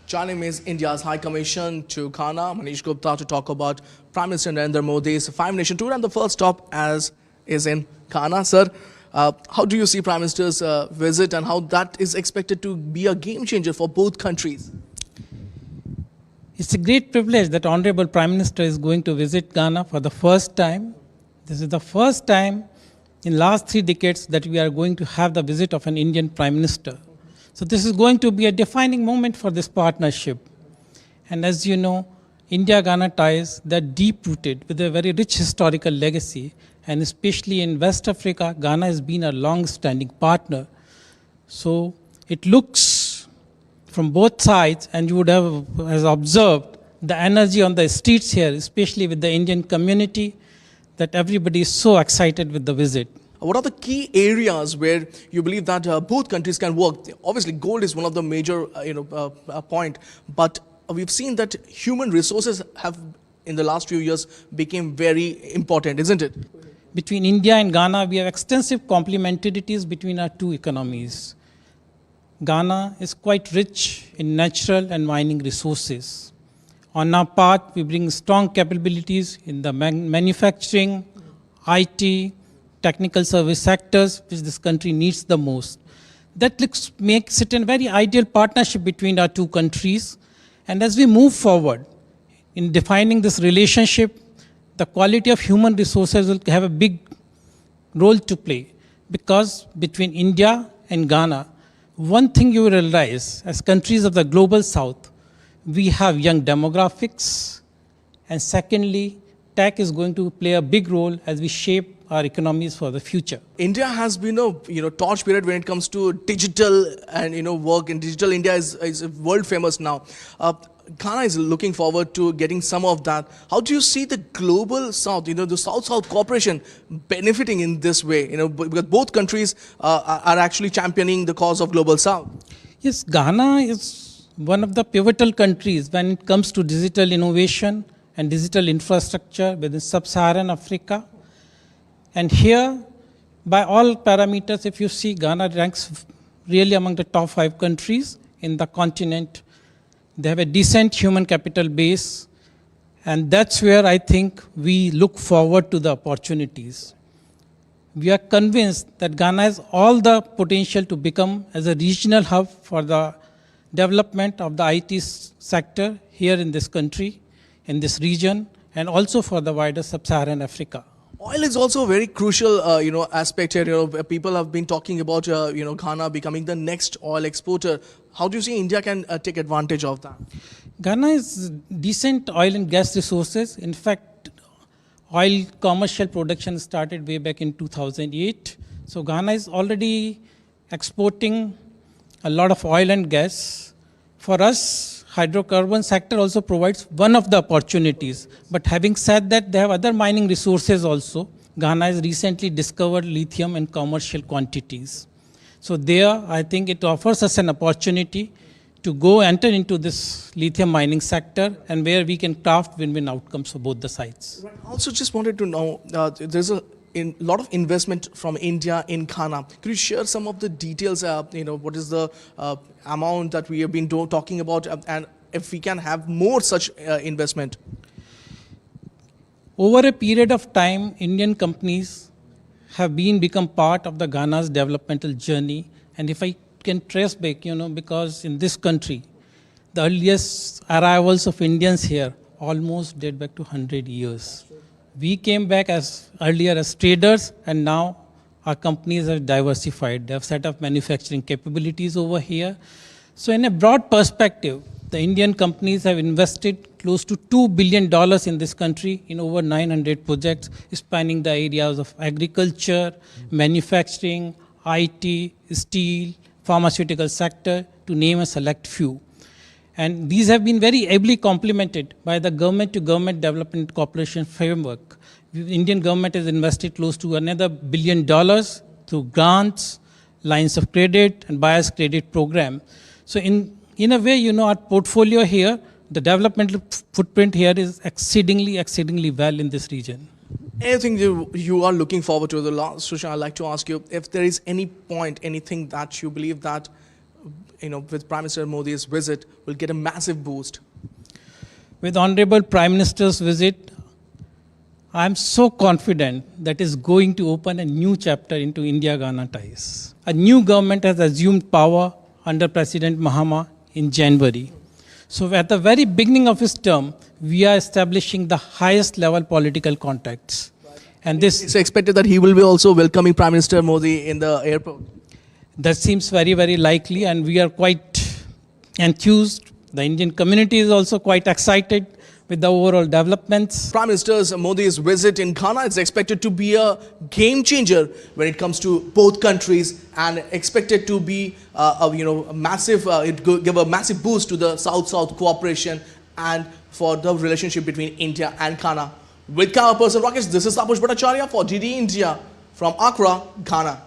Joining me is India's High Commission to Ghana, Manish Gupta, to talk about Prime Minister Narendra Modi's five-nation tour, and the first stop is in Ghana. Sir, how do you see Prime Minister's visit and how that is expected to be a game changer for both countries? It's a great privilege that Honorable Prime Minister is going to visit Ghana for the first time. This is the first time in last 3 decades that we are going to have the visit of an Indian Prime Minister. So this is going to be a defining moment for this partnership. And as you know, India-Ghana ties, they're deep-rooted with a very rich historical legacy. And especially in West Africa, Ghana has been a long-standing partner. So it looks from both sides, and you would have observed the energy on the streets here, especially with the Indian community, that everybody is so excited with the visit. What are the key areas where you believe that both countries can work? Obviously, gold is one of the major point, but we've seen that human resources have, in the last few years, become very important, isn't it? Between India and Ghana, we have extensive complementarities between our two economies. Ghana is quite rich in natural and mining resources. On our part, we bring strong capabilities in the manufacturing, IT, technical service sectors, which this country needs the most. That makes it a very ideal partnership between our two countries. And as we move forward in defining this relationship, the quality of human resources will have a big role to play. Because between India and Ghana, one thing you will realize, as countries of the global south, we have young demographics. And secondly, tech is going to play a big role as we shape our economies for the future. India has been a torch period when it comes to digital and work, and digital India is world famous now. Ghana is looking forward to getting some of that. How do you see the global south, the South-South cooperation benefiting in this way? Because both countries are actually championing the cause of global south. Yes, Ghana is one of the pivotal countries when it comes to digital innovation and digital infrastructure within sub-Saharan Africa. And here, by all parameters, if you see, Ghana ranks really among the top 5 countries in the continent. They have a decent human capital base, and that's where I think we look forward to the opportunities. We are convinced that Ghana has all the potential to become as a regional hub for the development of the IT sector here in this country, in this region, and also for the wider sub-Saharan Africa. Oil is also a very crucial, aspect here. People have been talking about, Ghana becoming the next oil exporter. How do you see India can take advantage of that? Ghana is decent oil and gas resources. In fact, oil commercial production started way back in 2008. So Ghana is already exporting a lot of oil and gas. For us, hydrocarbon sector also provides one of the opportunities. But having said that, they have other mining resources also. Ghana has recently discovered lithium in commercial quantities. So there, I think it offers us an opportunity to go enter into this lithium mining sector, and where we can craft win-win outcomes for both the sides. Right. Also, just wanted to know, there's a lot of investment from India in Ghana. Could you share some of the details? What is the amount that we have been talking about, and if we can have more such investment? Over a period of time, Indian companies have become part of the Ghana's developmental journey. And if I can trace back, because in this country, the earliest arrivals of Indians here almost date back to 100 years. We came back earlier as traders, and now our companies have diversified. They have set up manufacturing capabilities over here. So in a broad perspective, the Indian companies have invested close to $2 billion in this country in over 900 projects, spanning the areas of agriculture, manufacturing, IT, steel, pharmaceutical sector, to name a select few. And these have been very ably complemented by the government-to-government development cooperation framework. The Indian government has invested close to another $1 billion through grants, lines of credit, and buyer's credit program. So in a way, our portfolio here, the developmental footprint here is exceedingly well in this region. Anything you are looking forward to? The last question I'd like to ask you, if there is any point, anything that you believe that with Prime Minister Modi's visit, will get a massive boost? With Honorable Prime Minister's visit, I am so confident that is going to open a new chapter into India-Ghana ties. A new government has assumed power under President Mahama in January. So at the very beginning of his term, we are establishing the highest level political contacts. And this It's expected that he will be also welcoming Prime Minister Modi in the airport. that seems very, very likely, and we are quite enthused. The Indian community is also quite excited with the overall developments. Prime Minister Modi's visit in Ghana is expected to be a game changer when it comes to both countries, and expected to be a massive, it will give a massive boost to the South-South cooperation and for the relationship between India and Ghana. With camera person Rakesh, this is Tapush Bhattacharya for DD India from Accra, Ghana.